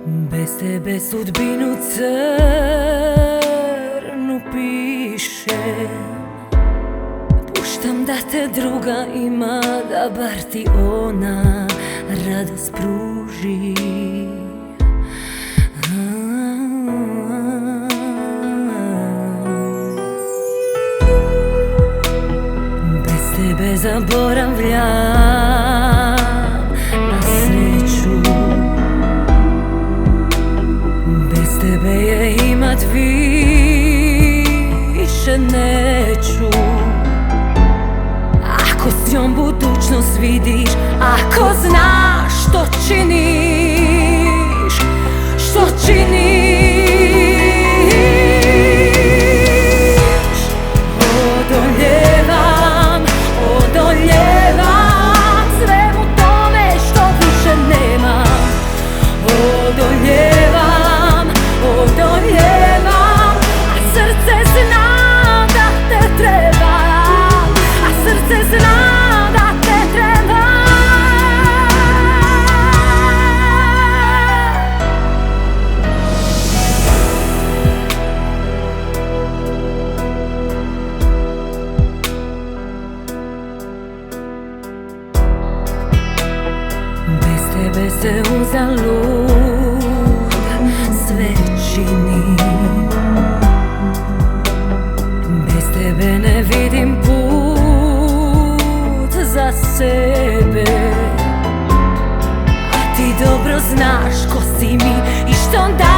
Bez tebe sudbinu crnu pišem. Puštam da te druga ima, da bar ti ona radost pruži. Bez tebe zaboravljam na sreću. Bez tebe je imat više neću. Ako s njom budućnost vidiš, ako znaš što činiš, što činiš. Odoljevam, odoljevam svemu tome što više nemam. Odoljevam, odoljevam, a srce zna da te trebam, a srce zna da te trebam. Bez tebe se uzalud sve čini. Bez tebe ne vidim put za sebe. A ti dobro znaš ko si mi i što da